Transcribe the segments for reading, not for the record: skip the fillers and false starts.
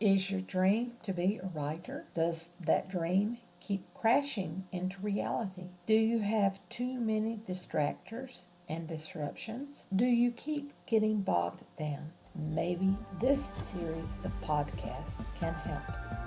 Is your dream to be a writer? Does that dream keep crashing into reality? Do you have too many distractors and disruptions? Do you keep getting bogged down? Maybe this series of podcasts can help.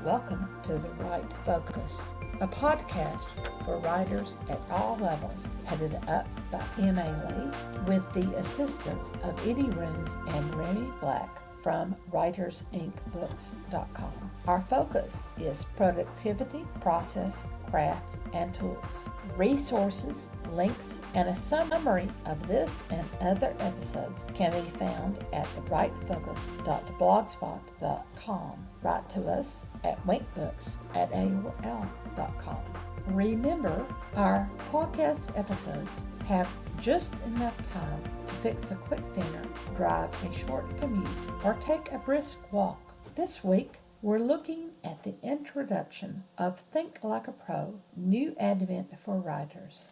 Welcome to The Right Focus, a podcast for writers at all levels, headed up by M.A. Lee with the assistance of Eddie Runes and Remy Black from WritersInkBooks.com. Our focus is productivity, process, craft, and tools. Resources, links, and a summary of this and other episodes can be found at therightfocus.blogspot.com. Write to us at winkbooks@aol.com. Remember, our podcast episodes have just enough time to fix a quick dinner, drive a short commute, or take a brisk walk. This week, we're looking at the introduction of Think Like a Pro, New Advent for Writers.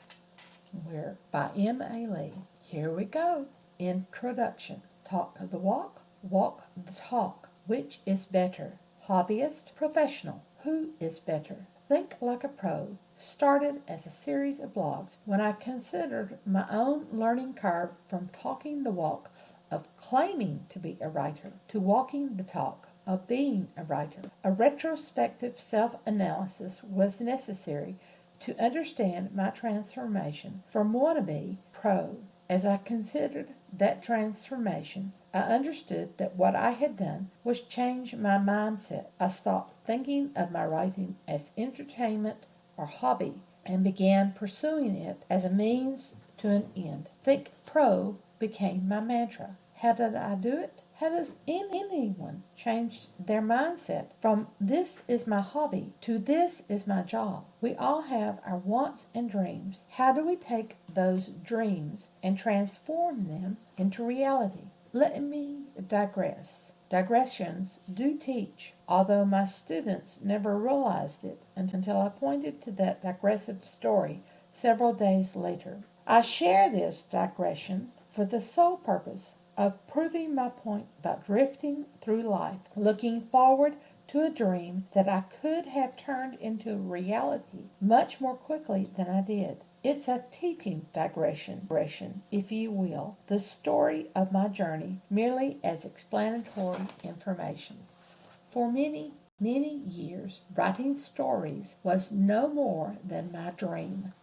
We're by M.A. Lee. Here we go. Introduction. Talk the walk, walk the talk. Which is better? Hobbyist, professional? Who is better? Think Like a Pro started as a series of blogs when I considered my own learning curve from talking the walk of claiming to be a writer to walking the talk of being a writer. A retrospective self-analysis was necessary to understand my transformation from wannabe pro. As I considered that transformation, I understood that what I had done was change my mindset. I stopped thinking of my writing as entertainment or hobby and began pursuing it as a means to an end. Think Pro became my mantra. How did I do it? How does anyone change their mindset from this is my hobby to this is my job? We all have our wants and dreams. How do we take those dreams and transform them into reality? Let me digress. Digressions do teach, although my students never realized it until I pointed to that digressive story several days later. I share this digression for the sole purpose of proving my point about drifting through life, looking forward to a dream that I could have turned into reality much more quickly than I did. It's a teaching digression, if you will, the story of my journey merely as explanatory information. For many, many years, writing stories was no more than my dream.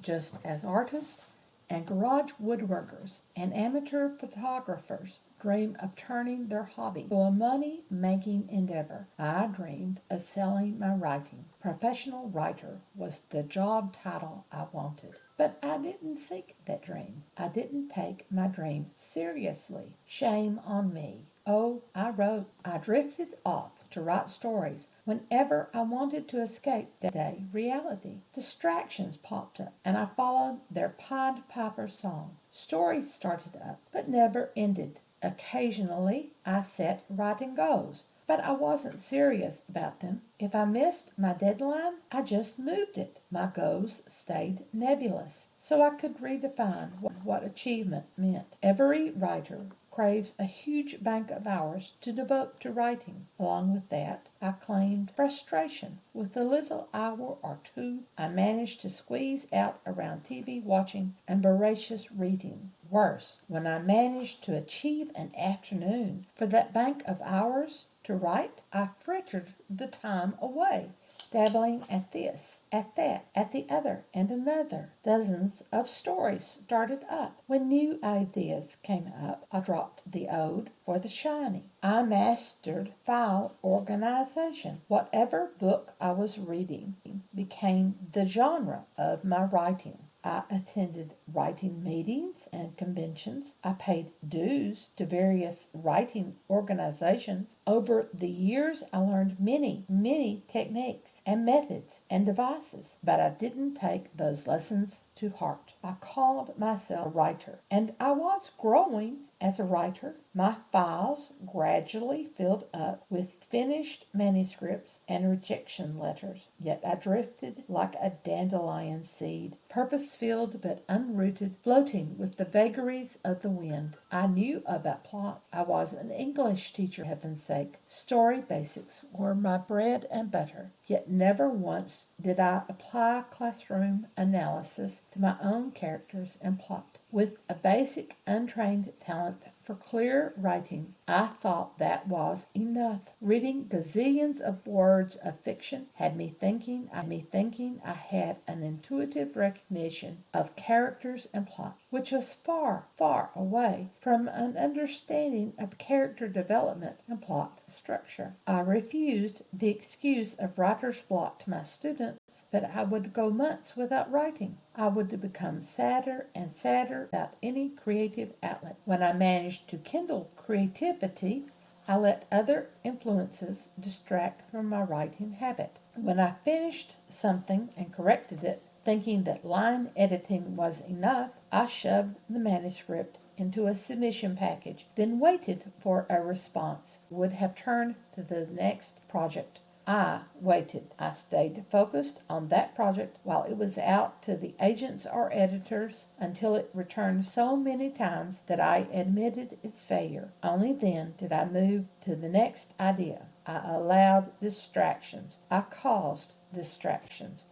Just as artists and garage woodworkers and amateur photographers dream of turning their hobby to a money-making endeavor, I dreamed of selling my writing. Professional writer was the job title I wanted. But I didn't seek that dream. I didn't take my dream seriously. Shame on me. Oh, I wrote. I drifted off to write stories whenever I wanted to escape day reality. Distractions popped up, and I followed their Pied Piper song. Stories started up, but never ended. Occasionally, I set writing goals, but I wasn't serious about them. If I missed my deadline, I just moved it. My goals stayed nebulous, so I could redefine what achievement meant. Every writer craves a huge bank of hours to devote to writing. Along with that, I claimed frustration with the little hour or two I managed to squeeze out around TV watching and voracious reading. Worse, when I managed to achieve an afternoon for that bank of hours to write, I frittered the time away, dabbling at this, at that, at the other, and another. Dozens of stories started up. When new ideas came up, I dropped the old for the shiny. I mastered file organization. Whatever book I was reading became the genre of my writing. I attended writing meetings and conventions. I paid dues to various writing organizations. Over the years, I learned many techniques and methods and devices, but I didn't take those lessons to to heart. I called myself a writer, and I was growing as a writer. My files gradually filled up with finished manuscripts and rejection letters. Yet I drifted like a dandelion seed, purpose-filled but unrooted, floating with the vagaries of the wind. I knew about plot. I was an English teacher, for heaven's sake. Story basics were my bread and butter. Yet never once did I apply classroom analysis to my own characters and plot. With a basic, untrained talent for clear writing, I thought that was enough. Reading gazillions of words of fiction had me thinking I had an intuitive recognition of characters and plot, which was far, far away from an understanding of character development and plot structure. I refused the excuse of writer's block to my students, but I would go months without writing. I would become sadder and sadder without any creative outlet. When I managed to kindle creativity, I let other influences distract from my writing habit. When I finished something and corrected it, thinking that line editing was enough, I shoved the manuscript into a submission package, then waited for a response. Would have turned to the next project. I waited. I stayed focused on that project while it was out to the agents or editors until it returned so many times that I admitted its failure. Only then did I move to the next idea. I allowed distractions. I caused distractions.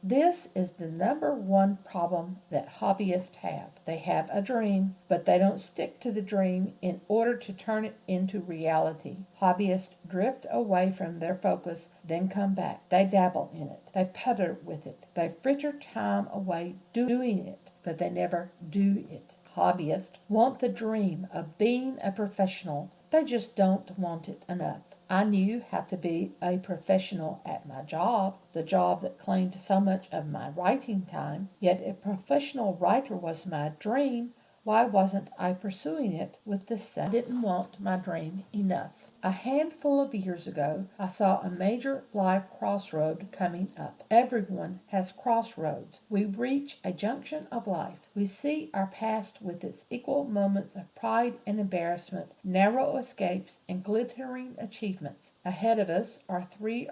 This is the number one problem that hobbyists have. They have a dream, but they don't stick to the dream in order to turn it into reality. Hobbyists drift away from their focus, then come back. They dabble in it. They putter with it. They fritter time away doing it, but they never do it. Hobbyists want the dream of being a professional. They just don't want it enough. I knew how to be a professional at my job, the job that claimed so much of my writing time, yet if professional writer was my dream, why wasn't I pursuing it with the same? I didn't want my dream enough. A handful of years ago, I saw a major life crossroad coming up. Everyone has crossroads. We reach a junction of life. We see our past with its equal moments of pride and embarrassment, narrow escapes, and glittering achievements. Ahead of us are three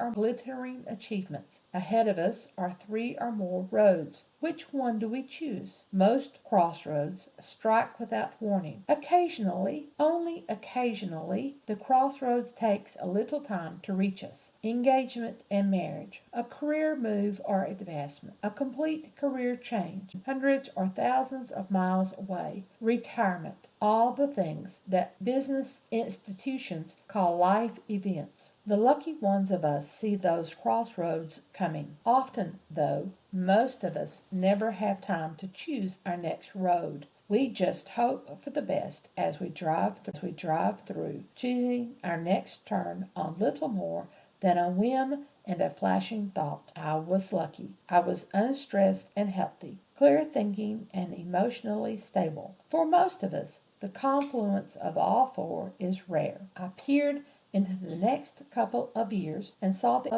or more roads. Which one do we choose? Most crossroads strike without warning. Occasionally, only occasionally, the crossroads takes a little time to reach us. Engagement and marriage, a career move or advancement, a complete career change, hundreds or thousands of miles away, retirement, all the things that business institutions call life events. The lucky ones of us see those crossroads coming. Often, though, most of us never have time to choose our next road. We just hope for the best as we drive through, choosing our next turn on little more than a whim and a flashing thought. I was lucky. I was unstressed and healthy, clear thinking and emotionally stable. For most of us, the confluence of all four is rare. I peered into the next couple of years and saw the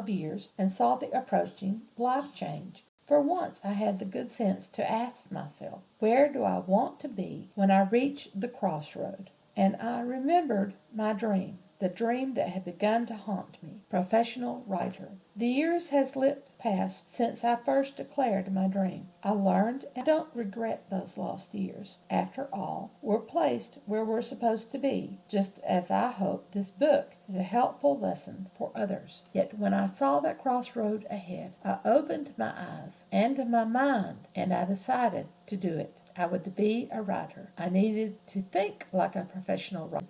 approaching life change. For once I had the good sense to ask myself, where do I want to be when I reach the crossroad? And I remembered my dream, the dream that had begun to haunt me, professional writer. The years has slipped past since I first declared my dream. I learned and don't regret those lost years. After all, we're placed where we're supposed to be, just as I hope this book is a helpful lesson for others. Yet when I saw that crossroad ahead, I opened my eyes and my mind, and I decided to do it. I would be a writer. I needed to think like a professional writer.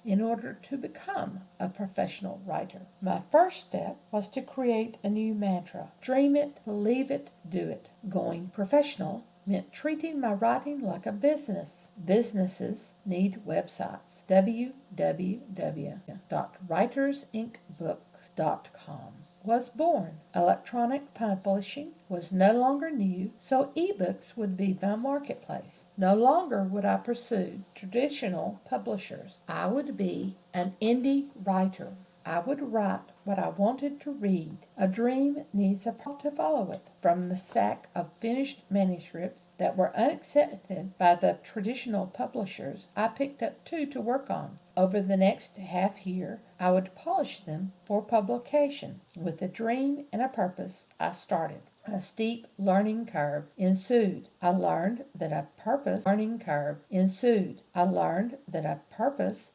In order to become a professional writer. My first step was to create a new mantra. Dream it, believe it, do it. Going professional meant treating my writing like a business. Businesses need websites. www.writersincbooks.com was born. Electronic publishing was no longer new, so ebooks would be my marketplace. No longer would I pursue traditional publishers. I would be an indie writer. I would write what I wanted to read. A dream needs a plot to follow it. From the stack of finished manuscripts that were unaccepted by the traditional publishers, I picked up two to work on. Over the next half year, I would polish them for publication. With a dream and a purpose, I started. A steep learning curve ensued. I learned that a purpose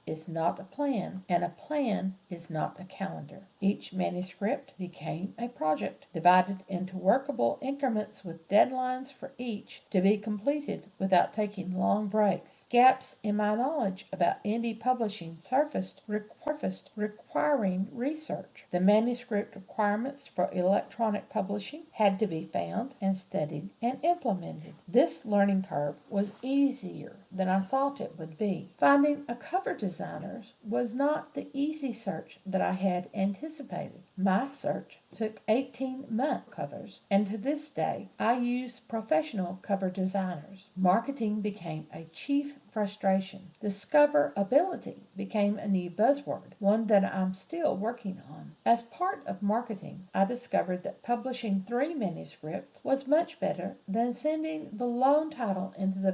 is not a plan, and a plan is not a calendar. Each manuscript became a project, divided into workable increments with deadlines for each to be completed without taking long breaks. Gaps in my knowledge about indie publishing surfaced, requiring research. The manuscript requirements for electronic publishing had to be found and studied and implemented. This learning curve was easier than I thought it would be. Finding a cover designer was not the easy search that I had anticipated. My search took 18-month covers, and to this day I use professional cover designers. Marketing became a chief frustration. Discoverability became a new buzzword, one that I'm still working on. As part of marketing, I discovered that publishing 3 manuscripts was much better than sending the lone title into the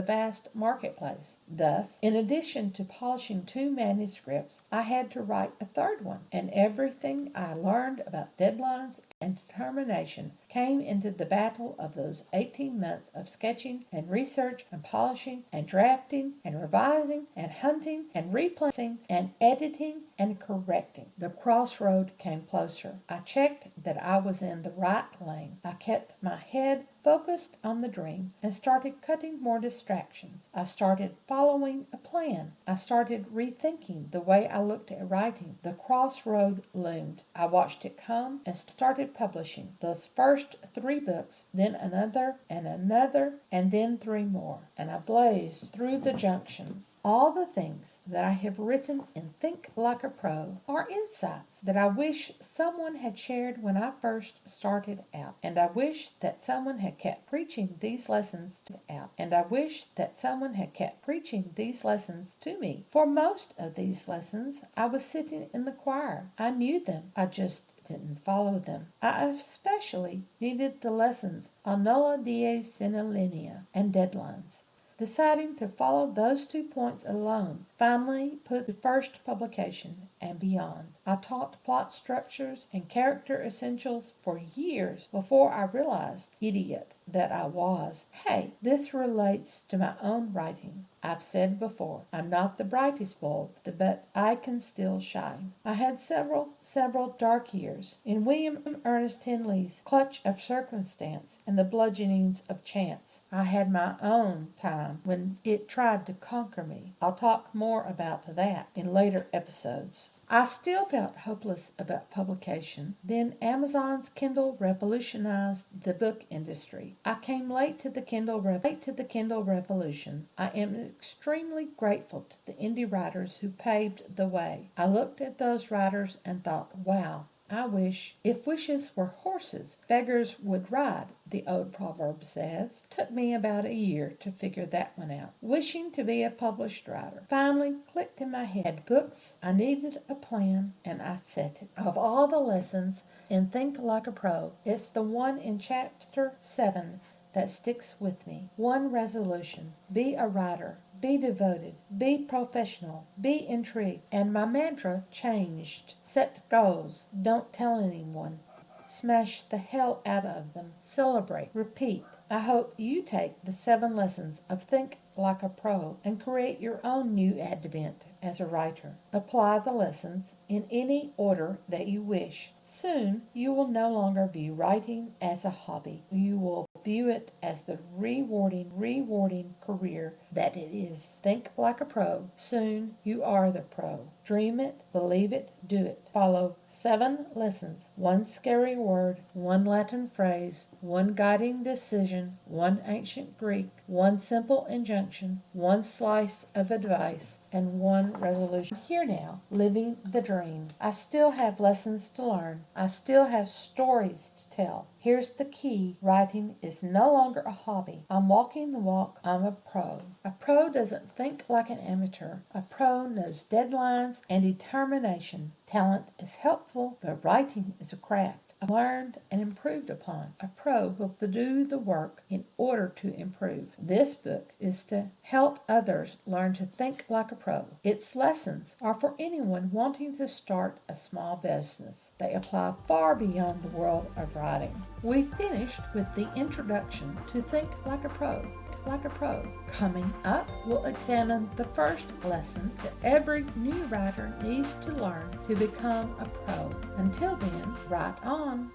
vast marketplace. Thus, in addition to polishing 2 manuscripts, I had to write a third one, and everything I learned about deadlines and determination came into the battle of those 18 months of sketching and research and polishing and drafting and revising and hunting and replanting and editing and correcting. The crossroad came closer. I checked that I was in the right lane. I kept my head focused on the dream and started cutting more distractions. I started following a plan. I started rethinking the way I looked at writing. The crossroad loomed. I watched it come and started publishing. Those first 3 books, then another, and then 3 more. And I blazed through the junctions. All the things that I have written in Think Like a Pro are insights that I wish someone had shared when I first started out. And I wish that someone had kept preaching these lessons to me. For most of these lessons, I was sitting in the choir. I knew them. I just didn't follow them. I especially needed the lessons on Nulla Dies Sine Linea and deadlines. Deciding to follow those 2 points alone finally put the first publication and beyond. I taught plot structures and character essentials for years before I realized, idiot that I was, hey, this relates to my own writing. I've said before, I'm not the brightest bulb, but I can still shine. I had several dark years. In William Ernest Henley's Clutch of Circumstance and the Bludgeonings of Chance, I had my own time when it tried to conquer me. I'll talk more about that in later episodes. I still felt hopeless about publication. Then Amazon's Kindle revolutionized the book industry. I came late to the Kindle revolution. I am extremely grateful to the indie writers who paved the way. I looked at those writers and thought, wow, I wish, if wishes were horses, beggars would ride, the old proverb says. Took me about a year to figure that one out. Wishing to be a published writer finally clicked in my head. Books, I needed a plan, and I set it. Of all the lessons in Think Like a Pro, it's the one in Chapter 7 that sticks with me. One resolution: be a writer. Be devoted, be professional, be intrigued. And my mantra changed. Set goals, don't tell anyone. Smash the hell out of them. Celebrate, repeat. I hope you take the 7 lessons of Think Like a Pro and create your own new advent as a writer. Apply the lessons in any order that you wish. Soon, you will no longer view writing as a hobby. You will view it as the rewarding career that it is. Think like a pro. Soon, you are the pro. Dream it, believe it, do it. Follow 7 lessons, 1 scary word, 1 Latin phrase, 1 guiding decision, 1 ancient Greek, 1 simple injunction, 1 slice of advice, and one resolution. Here now, living the dream. I still have lessons to learn. I still have stories to tell. Here's the key. Writing is no longer a hobby. I'm walking the walk. I'm a pro. A pro doesn't think like an amateur. A pro knows deadlines and determination. Talent is helpful, but writing is a craft. Learned and improved upon. A pro will do the work in order to improve. This book is to help others learn to think like a pro. Its lessons are for anyone wanting to start a small business. They apply far beyond the world of writing. We finished with the introduction to Think Like a Pro. Like a pro. Coming up, we'll examine the first lesson that every new writer needs to learn to become a pro. Until then, write on.